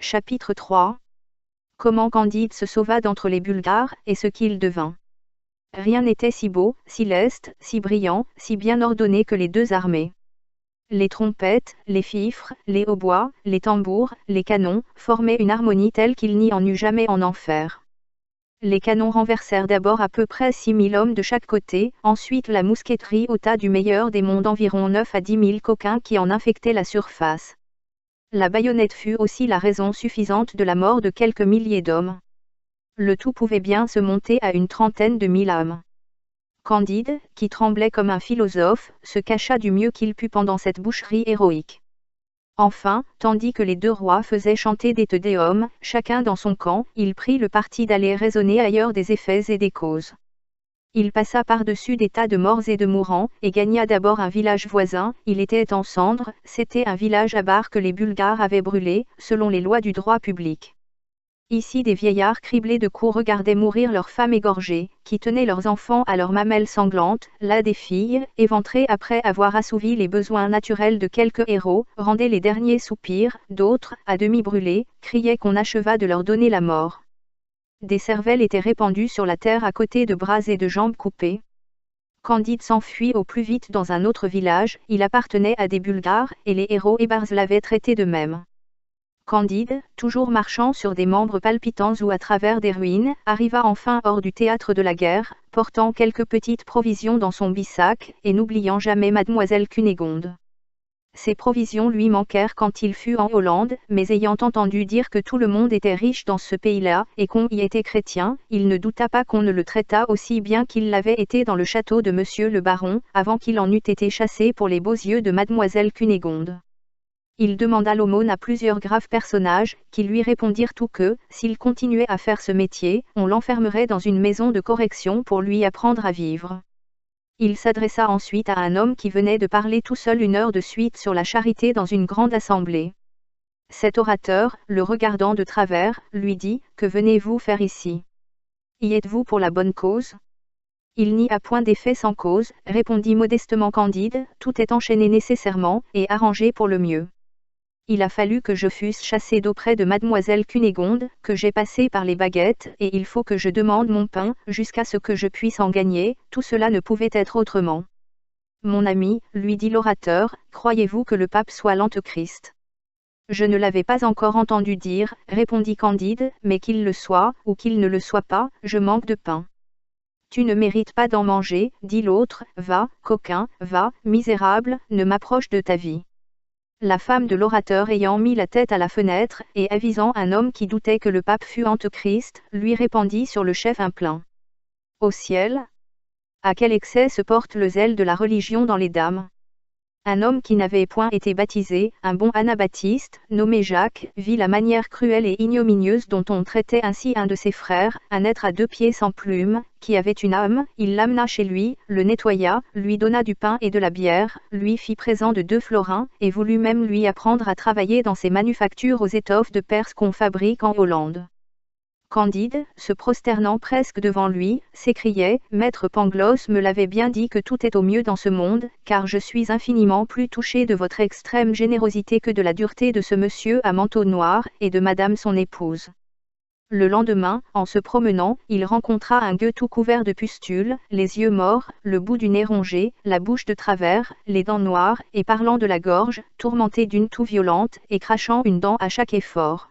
Chapitre 3. Comment Candide se sauva d'entre les Bulgares, et ce qu'il devint. Rien n'était si beau, si leste, si brillant, si bien ordonné que les deux armées. Les trompettes, les fifres, les hautbois, les tambours, les canons, formaient une harmonie telle qu'il n'y en eut jamais en enfer. Les canons renversèrent d'abord à peu près 6000 hommes de chaque côté, ensuite la mousqueterie ôta du meilleur des mondes environ 9 à 10 000 coquins qui en infectaient la surface. La baïonnette fut aussi la raison suffisante de la mort de quelques milliers d'hommes. Le tout pouvait bien se monter à une trentaine de 1000 âmes. Candide, qui tremblait comme un philosophe, se cacha du mieux qu'il put pendant cette boucherie héroïque. Enfin, tandis que les deux rois faisaient chanter des Te Deum, chacun dans son camp, il prit le parti d'aller raisonner ailleurs des effets et des causes. Il passa par-dessus des tas de morts et de mourants, et gagna d'abord un village voisin. Il était en cendres, c'était un village à Bar que les Bulgares avaient brûlé, selon les lois du droit public. Ici des vieillards criblés de coups regardaient mourir leurs femmes égorgées, qui tenaient leurs enfants à leurs mamelles sanglantes, là des filles, éventrées après avoir assouvi les besoins naturels de quelques héros, rendaient les derniers soupirs, d'autres, à demi brûlés, criaient qu'on acheva de leur donner la mort. Des cervelles étaient répandues sur la terre à côté de bras et de jambes coupés. Candide s'enfuit au plus vite dans un autre village, il appartenait à des Bulgares, et les héros ébars l'avaient traité de même. Candide, toujours marchant sur des membres palpitants ou à travers des ruines, arriva enfin hors du théâtre de la guerre, portant quelques petites provisions dans son bissac, et n'oubliant jamais mademoiselle Cunégonde. Ces provisions lui manquèrent quand il fut en Hollande, mais ayant entendu dire que tout le monde était riche dans ce pays-là, et qu'on y était chrétien, il ne douta pas qu'on ne le traitât aussi bien qu'il l'avait été dans le château de monsieur le baron, avant qu'il en eût été chassé pour les beaux yeux de mademoiselle Cunégonde. Il demanda l'aumône à plusieurs graves personnages, qui lui répondirent tous que, s'il continuait à faire ce métier, on l'enfermerait dans une maison de correction pour lui apprendre à vivre. Il s'adressa ensuite à un homme qui venait de parler tout seul une heure de suite sur la charité dans une grande assemblée. Cet orateur, le regardant de travers, lui dit « Que venez-vous faire ici? Y êtes-vous pour la bonne cause ?» Il n'y a point d'effet sans cause, répondit modestement Candide, tout est enchaîné nécessairement, et arrangé pour le mieux. Il a fallu que je fusse chassé d'auprès de mademoiselle Cunégonde, que j'ai passé par les baguettes, et il faut que je demande mon pain, jusqu'à ce que je puisse en gagner, tout cela ne pouvait être autrement. Mon ami, lui dit l'orateur, croyez-vous que le pape soit l'Antéchrist? Je ne l'avais pas encore entendu dire, répondit Candide, mais qu'il le soit, ou qu'il ne le soit pas, je manque de pain. Tu ne mérites pas d'en manger, dit l'autre, va, coquin, va, misérable, ne m'approche de ta vie. La femme de l'orateur ayant mis la tête à la fenêtre, et avisant un homme qui doutait que le pape fût Antéchrist, lui répandit sur le chef un plaint. Au ciel! À quel excès se porte le zèle de la religion dans les dames! Un homme qui n'avait point été baptisé, un bon anabaptiste, nommé Jacques, vit la manière cruelle et ignominieuse dont on traitait ainsi un de ses frères, un être à 2 pieds sans plume, qui avait une âme, il l'amena chez lui, le nettoya, lui donna du pain et de la bière, lui fit présent de 2 florins, et voulut même lui apprendre à travailler dans ces manufactures aux étoffes de Perse qu'on fabrique en Hollande. Candide, se prosternant presque devant lui, s'écriait « Maître Pangloss me l'avait bien dit que tout est au mieux dans ce monde, car je suis infiniment plus touché de votre extrême générosité que de la dureté de ce monsieur à manteau noir, et de madame son épouse. » Le lendemain, en se promenant, il rencontra un gueux tout couvert de pustules, les yeux morts, le bout du nez rongé, la bouche de travers, les dents noires, et parlant de la gorge, tourmenté d'une toux violente, et crachant une dent à chaque effort.